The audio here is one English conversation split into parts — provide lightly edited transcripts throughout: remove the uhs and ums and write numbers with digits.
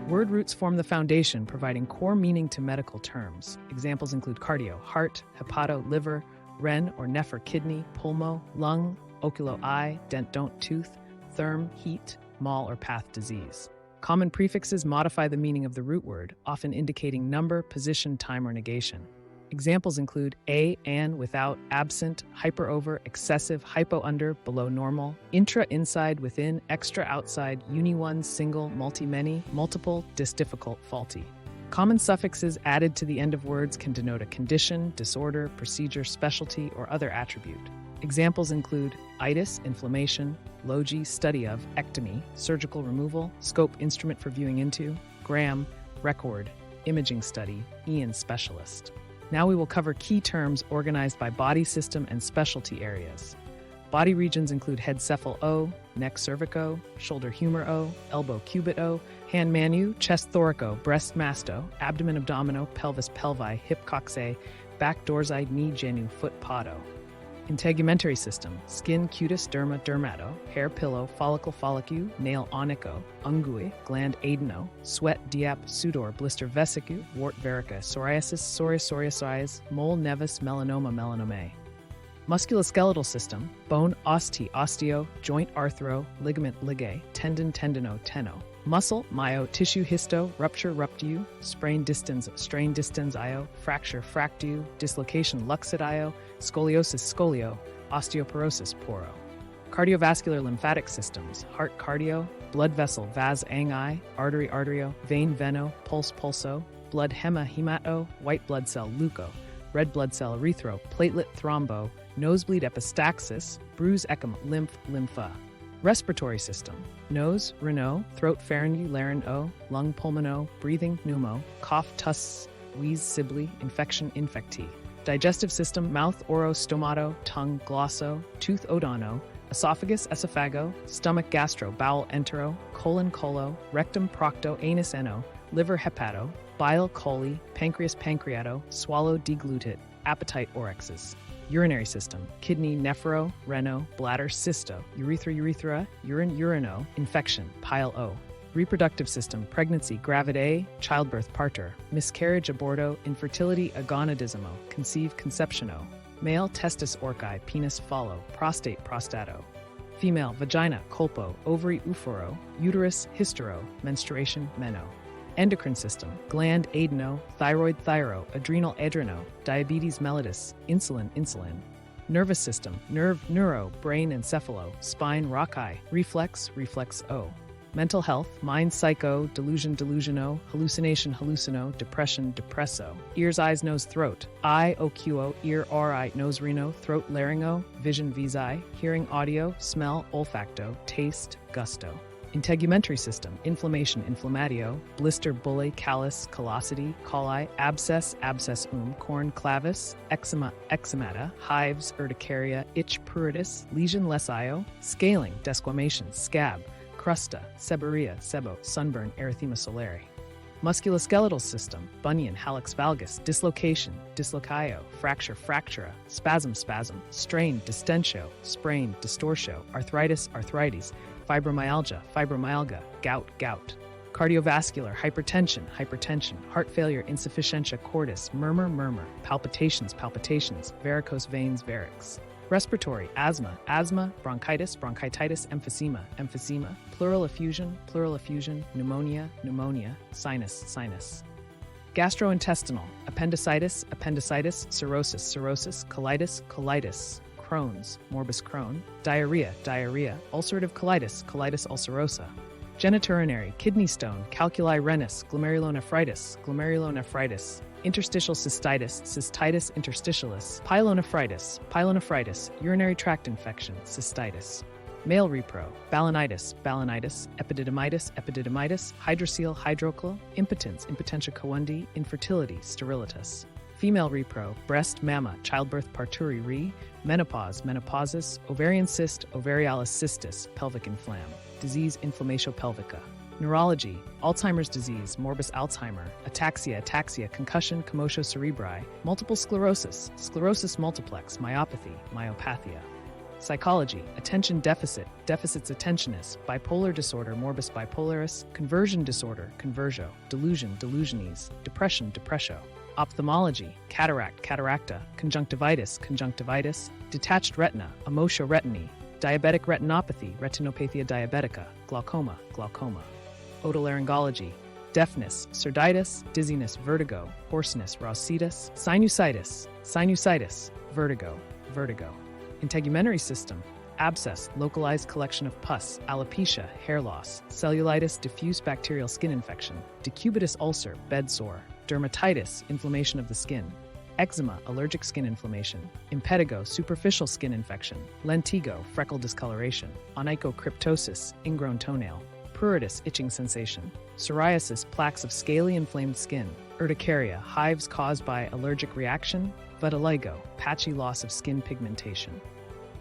Word roots form the foundation, providing core meaning to medical terms. Examples include cardio, heart, hepato, liver, ren or nepher, kidney, pulmo, lung, oculo, eye, dent, don't, tooth, therm, heat, mal or path, disease. Common prefixes modify the meaning of the root word, often indicating number, position, time, or negation. Examples include a, an, without, absent, hyper over, excessive, hypo under, below normal, intra inside, within, extra outside, uni one, single, multi many, multiple, difficult, faulty. Common suffixes added to the end of words can denote a condition, disorder, procedure, specialty, or other attribute. Examples include itis, inflammation, logi, study of, ectomy, surgical removal, scope, instrument for viewing into, gram, record, imaging study, Ian, specialist. Now we will cover key terms organized by body system and specialty areas. Body regions include head cephal O, neck cervico, shoulder humor O, elbow cubit O, hand manu, chest thoraco, breast masto, abdomen abdomino, pelvis pelvi, hip coxae, back dorsi, knee genu, foot podo. Integumentary system: skin cutis, derma, dermato, hair pillow, follicle follicu, nail onycho, ungui, gland adeno, sweat diap, sudor, blister vesicu, wart verica, psoriasis, psoriasis, mole nevis, melanoma, melanomae. Musculoskeletal system: bone, osti, osteo, joint, arthro, ligament, ligae, tendon, tendono, teno. Muscle, myo, tissue, histo, rupture, ruptiu, sprain, distans, strain, distans, io, fracture, fractiu, dislocation, luxit, io, scoliosis, scolio, osteoporosis, poro. Cardiovascular lymphatic systems: heart, cardio, blood vessel, vas, angi, artery, arterio, vein, veno, pulse, pulso, blood, hema, hemato, white blood cell, leuco, red blood cell, erythro, platelet, thrombo, nosebleed, epistaxis, bruise, echem, lymph, lympha. Respiratory system: nose, rhino, throat, pharynge, laryngo, lung, pulmono, breathing, pneumo, cough, tus, wheeze, sibilant, infection, infecti. Digestive system: mouth, oro, stomato, tongue, glosso, tooth, odono, esophagus, esophago, stomach, gastro, bowel, entero, colon, colo, rectum, procto, anus, eno, liver, hepato, bile, coli, pancreas, pancreato, swallow, deglutit, appetite, orexis. Urinary system: kidney, nephro, reno, bladder, cysto, urethra, urethra, urine, urino, infection, pile O. Reproductive system: pregnancy, gravidae, childbirth, parter, miscarriage, aborto, infertility, agonadismo, conceive, conceptiono. Male: testis, orchi, penis, follow, prostate, prostato. Female: vagina, colpo, ovary, uforo, uterus, hystero, menstruation, meno. Endocrine system: gland, adeno, thyroid, thyro, adrenal, adreno, diabetes mellitus, insulin, insulin. Nervous system: nerve, neuro, brain, encephalo, spine, rachii, reflex, reflex O. Mental health: mind, psycho, delusion, delusiono, hallucination, hallucino, depression, depresso. Ears, eyes, nose, throat: eye, ocuo, ear, ori, nose, reno, throat, laryngo, vision, visi, hearing, audio, smell, olfacto, taste, gusto. Integumentary system: inflammation, inflammatio, blister, bullae, callus, callosity, calli, abscess, abscess, corn, clavis, eczema, eczemata, hives, urticaria, itch, pruritus, lesion, lesio, scaling, desquamation, scab, crusta, seborrhea, sebo, sunburn, erythema solare. Musculoskeletal system: bunion, hallux valgus, dislocation, dislocatio, fracture, fractura, spasm, spasm, strain, distentio, sprain, distortio, arthritis, arthritis, fibromyalgia, fibromyalgia, gout, gout. Cardiovascular: hypertension, hypertension, heart failure, insufficientia cordis, murmur, murmur, palpitations, palpitations, varicose veins, varix. Respiratory: asthma, asthma, bronchitis, bronchitis, emphysema, emphysema, pleural effusion, pneumonia, pneumonia, sinus, sinus. Gastrointestinal: appendicitis, appendicitis, cirrhosis, cirrhosis, colitis, colitis, Crohn's, morbus Crohn, diarrhea, diarrhea, ulcerative colitis, colitis ulcerosa. Genitourinary: kidney stone, calculi rennis, glomerulonephritis, glomerulonephritis. Interstitial cystitis, cystitis interstitialis, pyelonephritis, pyelonephritis, urinary tract infection, cystitis. Male repro: balanitis, balanitis, epididymitis, epididymitis, hydrocele, hydrocal, impotence, impotentia coendi, infertility, sterilitas. Female repro: breast, mamma, childbirth, parturi, menopause, menopausis, ovarian cyst, ovarialis cystis, pelvic inflam. Disease, inflammatio pelvica. Neurology: Alzheimer's disease, morbus Alzheimer, ataxia, ataxia, concussion, commotio cerebri, multiple sclerosis, sclerosis multiplex, myopathy, myopathia. Psychology, attention deficit, deficit's attentionness, bipolar disorder, morbus bipolaris, conversion disorder, conversio, delusion, delusionese, depression, depressio. Ophthalmology, cataract, cataracta, conjunctivitis, conjunctivitis, detached retina, emotio retinae, diabetic retinopathy, retinopathia diabetica, glaucoma, glaucoma. Otolaryngology, deafness, surditis, dizziness, vertigo, hoarseness, rausitis, sinusitis, sinusitis, vertigo, vertigo. Integumentary system, abscess, localized collection of pus, alopecia, hair loss, cellulitis, diffuse bacterial skin infection, decubitus ulcer, bed sore, dermatitis, inflammation of the skin, eczema, allergic skin inflammation, impetigo, superficial skin infection, lentigo, freckle discoloration, onychocryptosis, ingrown toenail, pruritus, itching sensation, psoriasis, plaques of scaly inflamed skin, urticaria, hives caused by allergic reaction, vitiligo, patchy loss of skin pigmentation.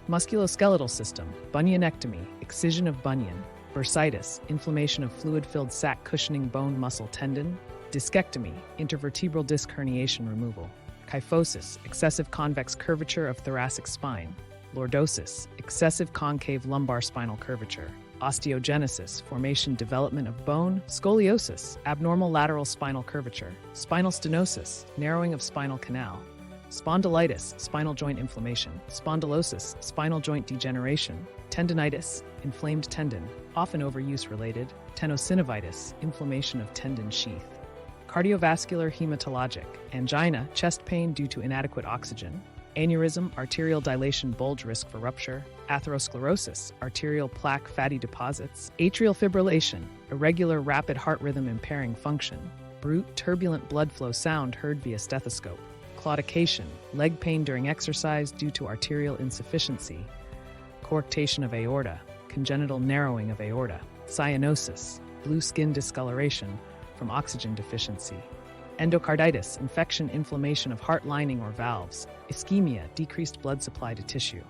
Musculoskeletal system, bunionectomy, excision of bunion, bursitis, inflammation of fluid-filled sac cushioning bone muscle tendon, discectomy, intervertebral disc herniation removal, kyphosis, excessive convex curvature of thoracic spine, lordosis, excessive concave lumbar spinal curvature, osteogenesis, formation development of bone, scoliosis, abnormal lateral spinal curvature, spinal stenosis, narrowing of spinal canal, spondylitis, spinal joint inflammation, spondylosis, spinal joint degeneration, tendinitis, inflamed tendon, often overuse related, tenosynovitis, inflammation of tendon sheath, cardiovascular hematologic, angina, chest pain due to inadequate oxygen, aneurysm, arterial dilation, bulge risk for rupture, atherosclerosis, arterial plaque fatty deposits, atrial fibrillation, irregular rapid heart rhythm impairing function, brute turbulent blood flow sound heard via stethoscope, claudication, leg pain during exercise due to arterial insufficiency, coarctation of aorta, congenital narrowing of aorta, cyanosis, blue skin discoloration from oxygen deficiency, endocarditis, infection, inflammation of heart lining or valves, ischemia, decreased blood supply to tissue,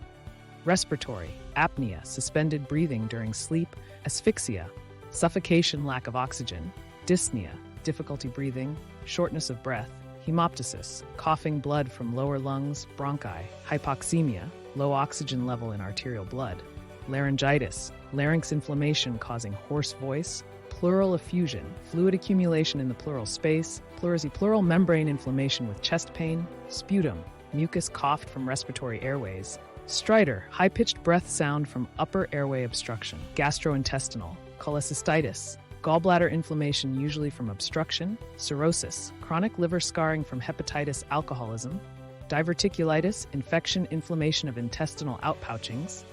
respiratory, apnea, suspended breathing during sleep, asphyxia, suffocation, lack of oxygen, dyspnea, difficulty breathing, shortness of breath, hemoptysis, coughing blood from lower lungs, bronchi, hypoxemia, low oxygen level in arterial blood, laryngitis, larynx inflammation causing hoarse voice, pleural effusion, fluid accumulation in the pleural space, pleural membrane inflammation with chest pain, sputum, mucus coughed from respiratory airways, stridor, high-pitched breath sound from upper airway obstruction, gastrointestinal, cholecystitis, gallbladder inflammation usually from obstruction, cirrhosis, chronic liver scarring from hepatitis, alcoholism, diverticulitis, infection, inflammation of intestinal outpouchings,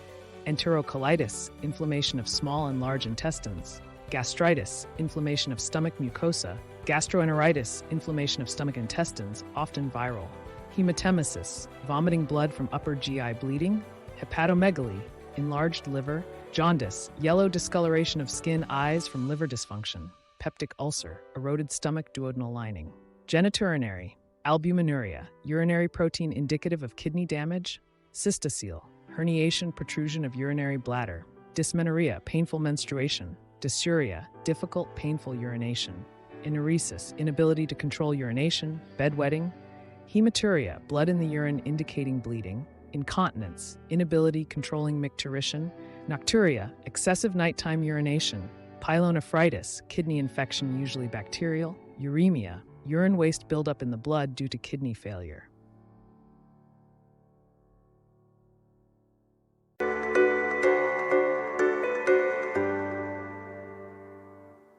enterocolitis, inflammation of small and large intestines, gastritis, inflammation of stomach mucosa, gastroenteritis, inflammation of stomach intestines, often viral, hematemesis, vomiting blood from upper GI bleeding, hepatomegaly, enlarged liver, jaundice, yellow discoloration of skin, eyes from liver dysfunction, peptic ulcer, eroded stomach, duodenal lining, genitourinary, albuminuria, urinary protein indicative of kidney damage, cystocele, herniation, protrusion of urinary bladder, dysmenorrhea, painful menstruation, dysuria, difficult, painful urination, enuresis, inability to control urination, bedwetting, hematuria, blood in the urine indicating bleeding, incontinence, inability controlling micturition, nocturia, excessive nighttime urination, pyelonephritis, kidney infection usually bacterial, uremia, urine waste buildup in the blood due to kidney failure.